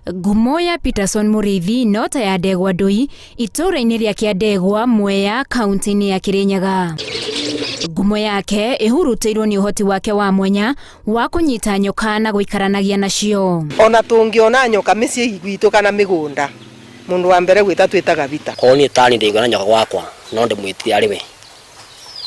Ngumo ya Peterson Muriithi nota ya Ndegwa Ndui itũra-inĩ rĩa Kĩandegwa Mwea kaunti-inĩ ya Kirinyaga. Ngumo yake ihurutĩirwo nĩ ũhoti wake wa mwanya wa kũnyita nyoka na gũikaranagia nacio. Ona tũngĩona nyoka mĩciĩ gwitũ kana mĩgũnda, mũndũ wa mbere gwĩta twĩtaga Vita. Koni tani ndĩngĩona nyoka gwakwa no ndĩmwĩtire arĩ we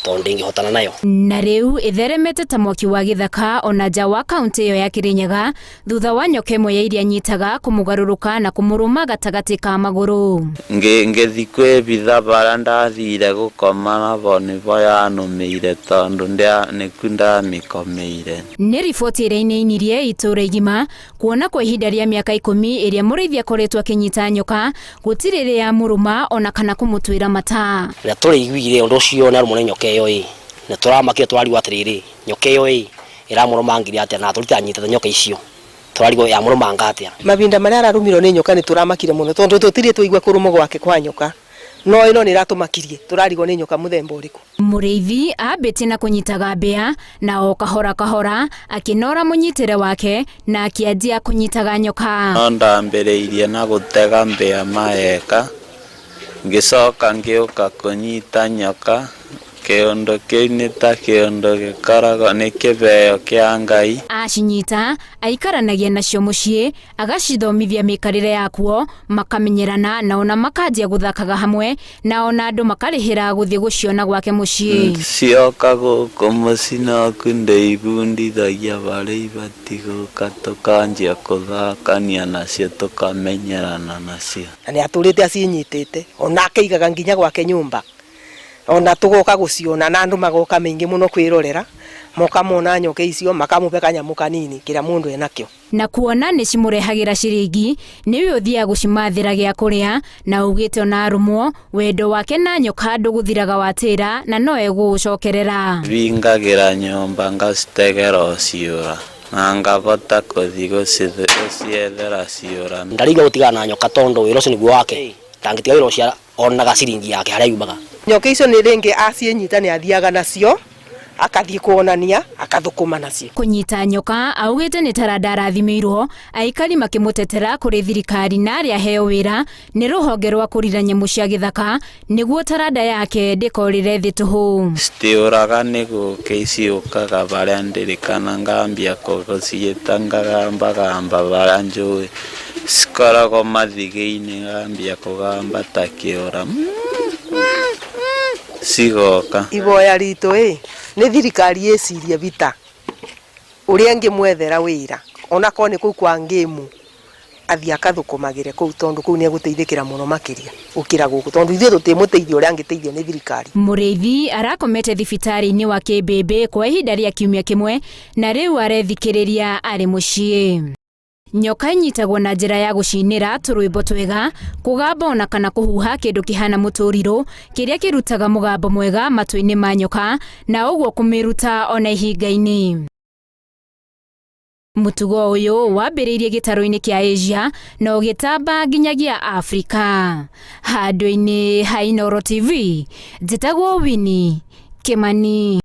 tondũ ndĩngĩhotana nayo. Na rĩu ĩtheremete ta mwaki wa gĩthaka ona nja wa kaunti ĩyo ya Kirinyaga thutha wa nyoka ĩmwe ya iria nyitaga kũmũgarũrũka na kũmũrũma gatagatĩ ka magũrũ. Ngĩthi kwĩhitha bara ndathire gũkoma nabo nĩbo yanũmĩire tondũ nĩku ndamĩkomeire. Nĩ riboti ĩrĩa inainirie itũra igima kuona kwa ihinda rĩa mĩaka 10 ĩrĩa mũrĩithi akoretwo akĩnyita nyoka gũtirĩ rĩa mũrũma ona kana kũmũtwĩra mata. Rĩrĩa tũrĩiguire ũndũ ũcio na rũmũ nĩ nyoka ĩyo na tũramakire tũrarigo atĩrĩrĩ nyoka ĩyo ĩramũrũmangire atĩa na tũritanyitĩte nyoka icio tũrarigo ya mũrũmanga atĩa. Mavinda marĩa ararumirwo nĩ nyoka nĩ tũramakire mũno tondũ tũtirĩ tũigua kũrũmwo gwake kwa nyoka. No ĩno nĩ iratũmakirie tũrarigo nĩ nyoka mũthemba ũrĩkũ. Mũrĩithi ambĩtie na kũnyitaga mbĩa na o kahora kahora akĩnora mũnyitĩre wake na akĩanjia kũnyitaga nyoka. No ndambĩrĩirie na gũtega mbĩa maeka ngĩcoka ngĩũka kũnyita nyoka. Kĩondo kĩu nĩ ta kĩondo gĩkoragwo nĩ kĩheo kĩa Ngai. Acinyita aikaranagia nacio mũciĩ agacithomithia mĩikarĩre yakuo makamenyerana na ona makanjia gũthakaga hamwe na ona andũ makarĩhĩra gũthiĩ gũciona gwake mũciĩ. Cioka gũkũ mũciĩ no kũndeithundithagia barĩa ibatiĩ gũka tũkanjia gũthakania nacio tũkamenyerana nacio. Na nĩ atũrĩte acinyitĩte ona akaigaga nginya gwake nyũmba. Ona tugoka guciona na andu magoka maingi muno kwirorera moka mona nyoka icio makamũpe kanyamũ kanini kĩrĩa mũndũ enakĩo. Na kuona nĩ cimũrehagĩra ciringi nĩwe ũthiaga gũcimathĩra gĩa kũrĩa na ugĩte ona arũmwo wendo wake na nyoka ndũgũthiraga watĩra na no egũcokerera. Vingagĩra nyũmba ngacitegera ciũra na ngavota kũthi gũciethera ciũra. Ndarigwo gũtigana na nyoka tondũ wĩra ũcio nĩguo wake tangĩtiga wĩra ũcio onaga ciringi yake harĩa yumaga. Nyoka icio nĩ rĩngĩ acienyita nĩ athiaga nacio akathiĩ kuonania akathũkũma nacio. Kũnyita nyoka augĩte nĩ taranda arathimĩirwo aikari makĩmũtetera kũrĩ thirikari na arĩa heo wĩra nĩ rũhonge rwa kũrira nyamũ cia gĩthaka nĩguo taranda yake ndĩkorĩre thĩ tũhũ. Citiũraga nĩ gũkĩ ciũkaga barĩa ndĩrĩ kana ngambia gũciĩta ngagamba barĩa njũĩ cikoragwo mathigĩ-inĩ ngambia kũgamba ta kĩora cigoka. Ivoya ritũ nĩ thirikari ĩcirie Vita ũrĩa ngĩmwethera wĩra ona ko nĩ kũu kwa ngĩmu athiĩ akathũkũmagĩre kũu tondũ kũu nĩ egũteithĩkĩra mũno makĩria gũkĩra gũkũ tondũ ithuĩ tũtimũteithia ũrĩa angĩteithio nĩ thirikari. Mũrĩithi arakomete thibitarĩ-inĩ wa Kĩmbĩmbĩ kwa ihinda rĩa kiumia kĩmwe na rĩu arethikĩrĩria arĩ mũciĩ. Nyoka inyitagwo na njĩra ya gũcinĩra tũrwĩmbo twega, kũgamba ona kana kũhuha kĩndũ kĩhana mũtũrirũ kĩrĩa kĩrutaga mũgambo mwega matũ-inĩ ma nyoka na ũguo kũmĩruta ona ihinga-inĩ. Mũtugo ũyũ wambĩrĩirie gĩtarũ-inĩ kĩa Asia na ũgĩtamba nginyagia Afrika. Handũ-inĩ ha Inooro TV, njĩtagwo Winnie Kimani.